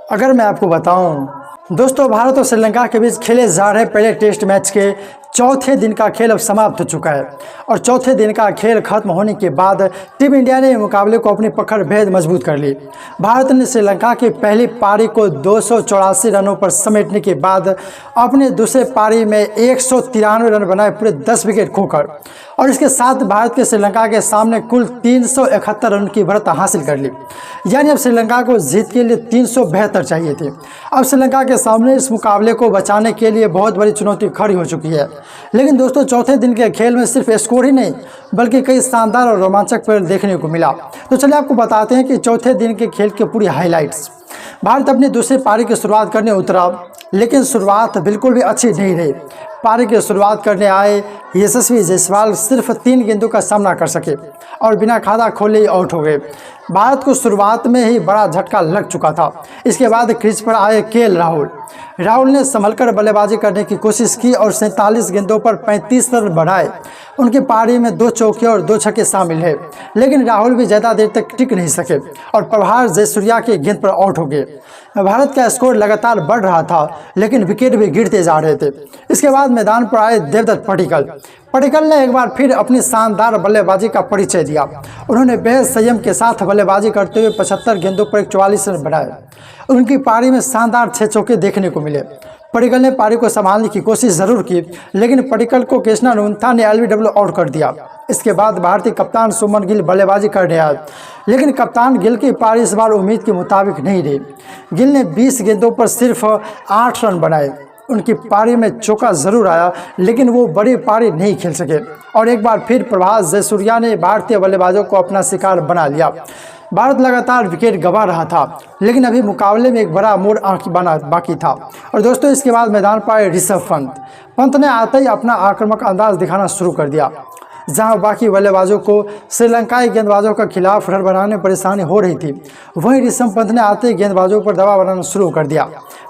अगर मैं आपको बताऊं दोस्तों, भारत और श्रीलंका के बीच खेले जा रहे पहले टेस्ट मैच के चौथे दिन का खेल अब समाप्त हो चुका है और चौथे दिन का खेल खत्म होने के बाद टीम इंडिया ने मुकाबले को अपनी पकड़ भेद मजबूत कर ली। भारत ने श्रीलंका की पहली पारी को 284 रनों पर समेटने के बाद अपने दूसरे पारी में 193 रन बनाए पूरे 10 विकेट खोकर, और इसके साथ भारत के श्रीलंका के सामने कुल 371 रन की बढ़त हासिल कर ली। यानी अब श्रीलंका को जीत के लिए 372 चाहिए थे। अब श्रीलंका के सामने इस मुकाबले को बचाने के लिए बहुत बड़ी चुनौती खड़ी हो चुकी है। लेकिन दोस्तों, चौथे दिन के खेल में सिर्फ स्कोर ही नहीं बल्कि कई शानदार और रोमांचक पल देखने को मिला। तो चलिए आपको बताते हैं कि चौथे दिन के खेल की पूरी हाइलाइट्स। भारत अपनी दूसरी पारी की शुरुआत करने उतरा, लेकिन शुरुआत बिल्कुल भी अच्छी नहीं रही। पारी की शुरुआत करने आए यशस्वी जायसवाल सिर्फ 3 गेंदों का सामना कर सके और बिना खाता खोले ही आउट हो गए। भारत को शुरुआत में ही बड़ा झटका लग चुका था। इसके बाद क्रीज पर आए केएल राहुल ने संभलकर बल्लेबाजी करने की कोशिश की और 47 गेंदों पर 35 रन बनाए। उनकी पारी में 2 चौके और 2 छक्के शामिल है, लेकिन राहुल भी ज़्यादा देर तक टिक नहीं सके और प्रभार जयसूर्या के गेंद पर आउट हो गए। भारत का स्कोर लगातार बढ़ रहा था, लेकिन विकेट भी गिरते जा रहे थे। इसके बाद मैदान पर आए देवदत्त पडिक्कल ने एक बार फिर अपनी शानदार बल्लेबाजी का परिचय दिया। उन्होंने बेहद संयम के साथ बल्लेबाजी करते हुए 75 गेंदों पर 44 रन बनाए। उनकी पारी में शानदार 6 चौके देखने को मिले। पडिक्कल ने पारी को संभालने की कोशिश जरूर की, लेकिन पडिक्कल को कृष्णानंथा ने एलबीडब्ल्यू आउट कर दिया। इसके बाद भारतीय कप्तान सुमन गिल बल्लेबाजी करने आए, लेकिन कप्तान गिल की पारी इस बार उम्मीद के मुताबिक नहीं रही। गिल ने 20 गेंदों पर सिर्फ 8 रन बनाए। उनकी पारी में चौका जरूर आया, लेकिन वो बड़ी पारी नहीं खेल सके और एक बार फिर प्रभास जयसूर्या ने भारतीय बल्लेबाजों को अपना शिकार बना लिया। भारत लगातार विकेट गंवा रहा था, लेकिन अभी मुकाबले में एक बड़ा मोड़ बना बाकी था। और दोस्तों, इसके बाद मैदान पर आए ऋषभ पंत ने आते ही अपना आक्रामक अंदाज दिखाना शुरू कर दिया। जहां बाकी बल्लेबाजों को श्रीलंकाई गेंदबाजों के खिलाफ रन बनाने में परेशानी हो रही थी, वहीं ऋषभ पंत ने आते ही गेंदबाजों पर दबाव बनाना शुरू कर दिया।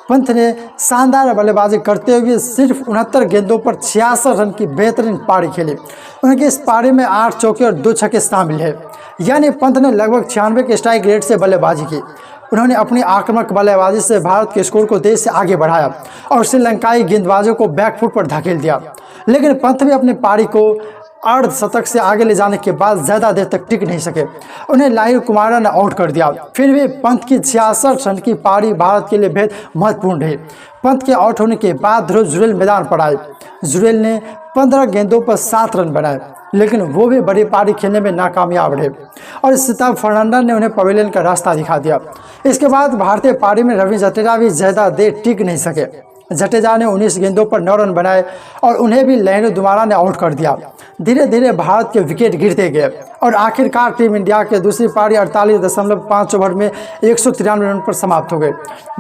पंत ने शानदार बल्लेबाजी करते हुए सिर्फ 69 गेंदों पर 66 रन की बेहतरीन पारी खेली। उनकी इस पारी में 8 चौके और 2 छक्के शामिल है। यानी पंत ने लगभग 96 के स्ट्राइक रेट से बल्लेबाजी की। उन्होंने अपनी आक्रामक बल्लेबाजी से भारत के स्कोर को तेज से आगे बढ़ाया और श्रीलंकाई गेंदबाजों को बैकफुट पर धकेल दिया। लेकिन पंत भी अपनी पारी को अर्धशतक से आगे ले जाने के बाद ज़्यादा देर तक टिक नहीं सके। उन्हें लाहिरू कुमार ने आउट कर दिया। फिर भी पंत की 66 रन की पारी भारत के लिए बेहद महत्वपूर्ण रही। पंत के आउट होने के बाद ध्रुव जुरेल मैदान पर आए। जुरेल ने 15 गेंदों पर 7 रन बनाए, लेकिन वो भी बड़ी पारी खेलने में नाकामयाब रहे और सिताब फर्नांडस ने उन्हें पवेलियन का रास्ता दिखा दिया। इसके बाद भारतीय पारी में रविंद्र जडेजा भी ज़्यादा देर टिक नहीं सके। जडेजा ने 19 गेंदों पर 9 रन बनाए और उन्हें भी लाहिरू कुमार ने आउट कर दिया। धीरे धीरे भारत के विकेट गिरते गए और आखिरकार टीम इंडिया के दूसरी पारी 48.5 ओवर में 193 रन पर समाप्त हो गई।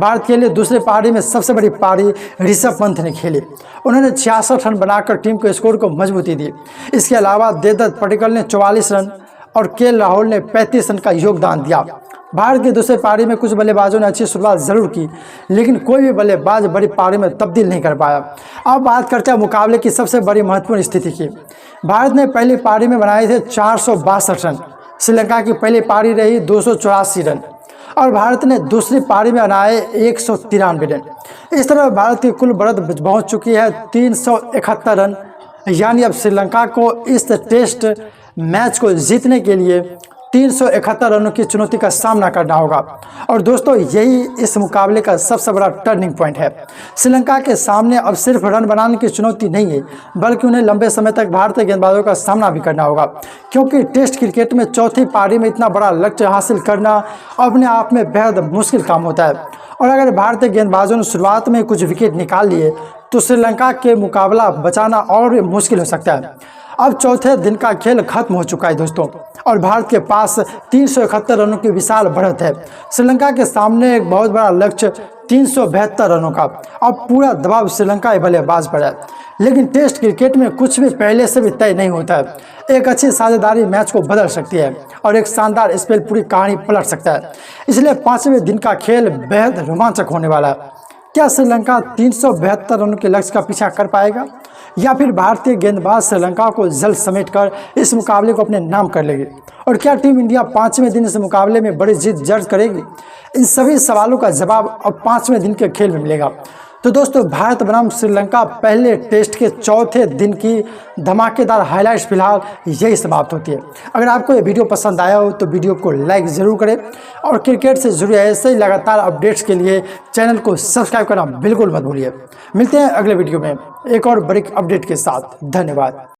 भारत के लिए दूसरी पारी में सबसे बड़ी पारी ऋषभ पंत ने खेली। उन्होंने 66 रन बनाकर टीम के स्कोर को मजबूती दी। इसके अलावा देवदत्त पडिक्कल ने 44 रन और केएल राहुल ने 35 रन का योगदान दिया। भारत की दूसरी पारी में कुछ बल्लेबाजों ने अच्छी शुरुआत जरूर की, लेकिन कोई भी बल्लेबाज बड़ी पारी में तब्दील नहीं कर पाया। अब बात करते हैं मुकाबले की सबसे बड़ी महत्वपूर्ण स्थिति की। भारत ने पहली पारी में बनाए थे 462 रन। श्रीलंका की पहली पारी रही 284 रन और भारत ने दूसरी पारी में बनाए 193 रन। इस तरह भारत की कुल बढ़त पहुँच चुकी है 371 रन। यानी अब श्रीलंका को इस टेस्ट मैच को जीतने के लिए 371 रनों की चुनौती का सामना करना होगा। और दोस्तों, यही इस मुकाबले का सबसे बड़ा टर्निंग पॉइंट है। श्रीलंका के सामने अब सिर्फ रन बनाने की चुनौती नहीं है, बल्कि उन्हें लंबे समय तक भारतीय गेंदबाजों का सामना भी करना होगा, क्योंकि टेस्ट क्रिकेट में चौथी पारी में इतना बड़ा लक्ष्य हासिल करना अपने आप में बेहद मुश्किल काम होता है। और अगर भारतीय गेंदबाजों ने शुरुआत में कुछ विकेट निकाल लिए तो श्रीलंका के मुकाबला बचाना और भी मुश्किल हो सकता है। अब चौथे दिन का खेल खत्म हो चुका है दोस्तों, और भारत के पास 371 रनों की विशाल बढ़त है। श्रीलंका के सामने एक बहुत बड़ा लक्ष्य 372 रनों का। अब पूरा दबाव श्रीलंका बल्लेबाज पर है, लेकिन टेस्ट क्रिकेट में कुछ भी पहले से भी तय नहीं होता है। एक अच्छी साझेदारी मैच को बदल सकती है और एक शानदार स्पेल पूरी कहानी पलट सकता है। इसलिए 5वें दिन का खेल बेहद रोमांचक होने वाला है। क्या श्रीलंका 372 रनों के लक्ष्य का पीछा कर पाएगा या फिर भारतीय गेंदबाज श्रीलंका को जल्द समेटकर इस मुकाबले को अपने नाम कर लेगी? और क्या टीम इंडिया 5वें दिन इस मुकाबले में बड़ी जीत दर्ज करेगी? इन सभी सवालों का जवाब अब 5वें दिन के खेल में मिलेगा। तो दोस्तों, भारत बनाम श्रीलंका पहले टेस्ट के चौथे दिन की धमाकेदार हाइलाइट्स फिलहाल यही समाप्त होती है। अगर आपको ये वीडियो पसंद आया हो तो वीडियो को लाइक ज़रूर करें और क्रिकेट से जुड़े ऐसे ही लगातार अपडेट्स के लिए चैनल को सब्सक्राइब करना बिल्कुल मत भूलिए। मिलते हैं अगले वीडियो में एक और बड़ी अपडेट के साथ। धन्यवाद।